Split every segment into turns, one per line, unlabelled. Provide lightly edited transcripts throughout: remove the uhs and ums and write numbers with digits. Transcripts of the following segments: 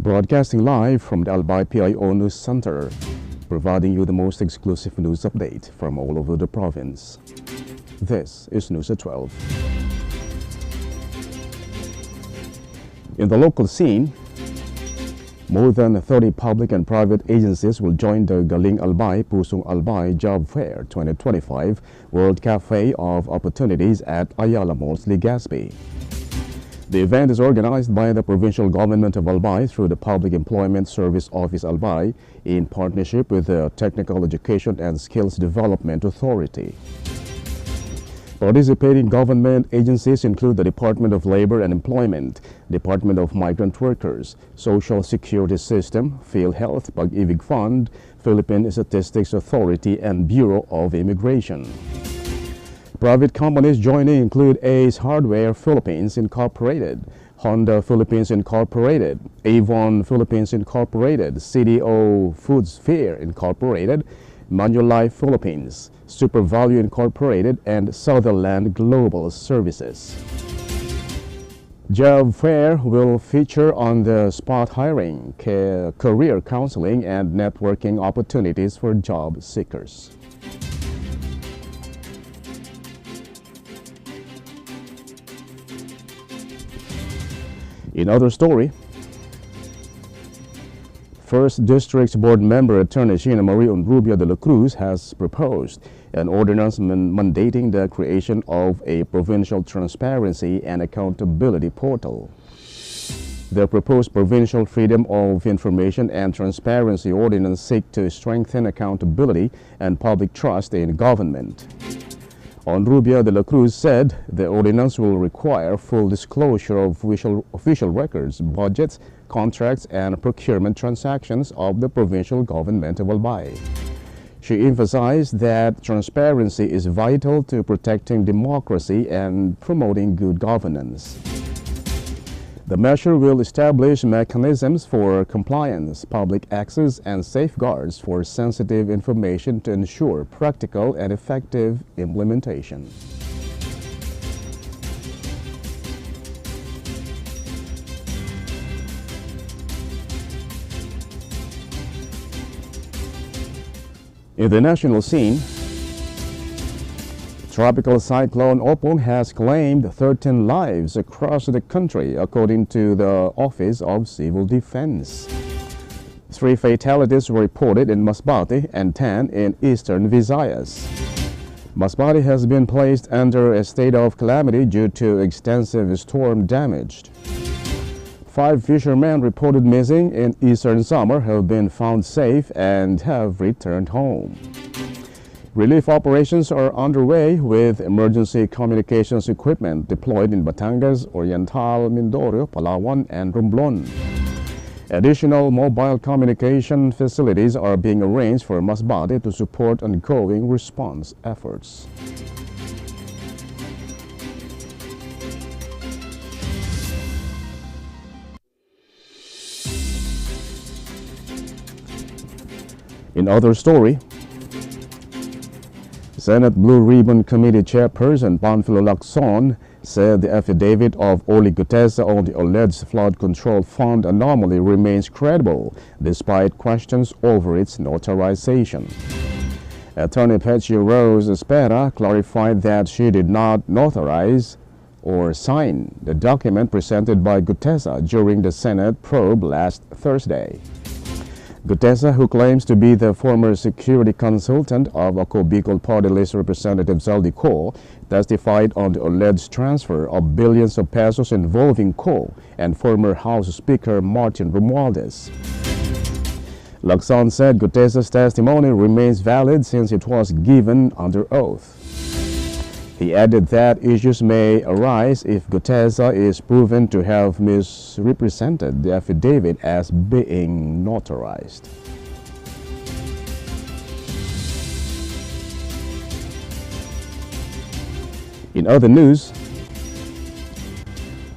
Broadcasting live from the Albay PIO News Center, providing you the most exclusive news update from all over the province. This is News at 12. In the local scene, more than 30 public and private agencies will join the Galing Albay Pusong Albay Job Fair 2025 World Cafe of Opportunities at Ayala Malls, Legazpi. The event is organized by the Provincial Government of Albay through the Public Employment Service Office Albay in partnership with the Technical Education and Skills Development Authority. Participating government agencies include the Department of Labor and Employment, Department of Migrant Workers, Social Security System, PhilHealth, Pag-ibig Fund, Philippine Statistics Authority, and Bureau of Immigration. Private companies joining include Ace Hardware Philippines Incorporated, Honda Philippines Incorporated, Avon Philippines Incorporated, CDO Foods Fair Incorporated, Manulife Philippines, Super Value Incorporated, and Sutherland Global Services. Job Fair will feature on-the-spot hiring, career counseling, and networking opportunities for job seekers. In other story, First District's Board Member Attorney Sheena Marie Onrubia de la Cruz has proposed an ordinance mandating the creation of a provincial transparency and accountability portal. The proposed Provincial Freedom of Information and Transparency Ordinance seeks to strengthen accountability and public trust in government. Onrubia de la Cruz said the ordinance will require full disclosure of official records, budgets, contracts, and procurement transactions of the provincial government of Albay. She emphasized that transparency is vital to protecting democracy and promoting good governance. The measure will establish mechanisms for compliance, public access, and safeguards for sensitive information to ensure practical and effective implementation. In the national scene, Tropical Cyclone Opong has claimed 13 lives across the country, according to the Office of Civil Defense. 3 fatalities were reported in Masbate and 10 in eastern Visayas. Masbate has been placed under a state of calamity due to extensive storm damage. 5 fishermen reported missing in eastern Samar have been found safe and have returned home. Relief operations are underway with emergency communications equipment deployed in Batangas, Oriental, Mindoro, Palawan, and Romblon. Additional mobile communication facilities are being arranged for Masbate to support ongoing response efforts. In other story, Senate Blue Ribbon Committee Chairperson Panfilo Lacson said the affidavit of Oli Gutesa on the alleged flood control fund anomaly remains credible despite questions over its notarization. Attorney Petio Rose Espera clarified that she did not notarize or sign the document presented by Gutesa during the Senate probe last Thursday. Gutesa, who claims to be the former security consultant of Ako Bicol Party List Representative Zaldi Co, testified on the alleged transfer of billions of pesos involving Co and former House Speaker Martin Romualdez. Lacson said Gutesa's testimony remains valid since it was given under oath. He added that issues may arise if Gutesa is proven to have misrepresented the affidavit as being notarized. In other news,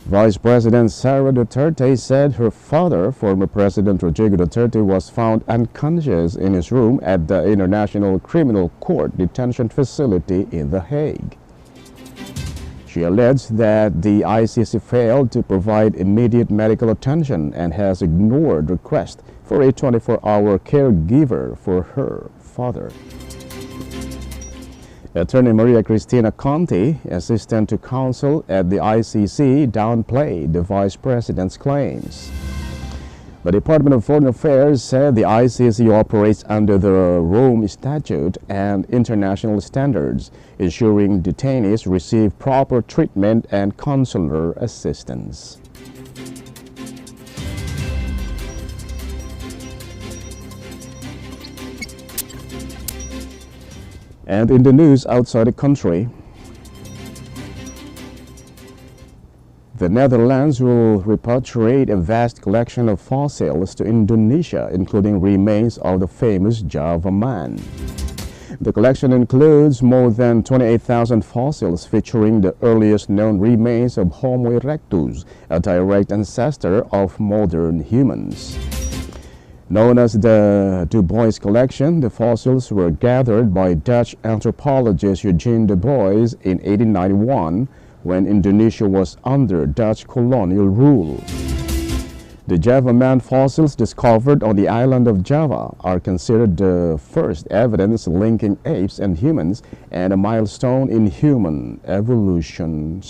Vice President Sara Duterte said her father, former President Rodrigo Duterte, was found unconscious in his room at the International Criminal Court detention facility in The Hague. She alleged that the ICC failed to provide immediate medical attention and has ignored requests for a 24-hour caregiver for her father. Attorney Maria Cristina Conti, assistant to counsel at the ICC, downplayed the vice president's claims. The Department of Foreign Affairs said the ICC operates under the Rome Statute and international standards, ensuring detainees receive proper treatment and consular assistance. And in the news outside the country, the Netherlands will repatriate a vast collection of fossils to Indonesia, including remains of the famous Java man. The collection includes more than 28,000 fossils featuring the earliest known remains of Homo erectus, a direct ancestor of modern humans. Known as the Du Bois collection, the fossils were gathered by Dutch anthropologist Eugene Du Bois in 1891 when Indonesia was under Dutch colonial rule. The Java man fossils discovered on the island of Java are considered the first evidence linking apes and humans and a milestone in human evolution.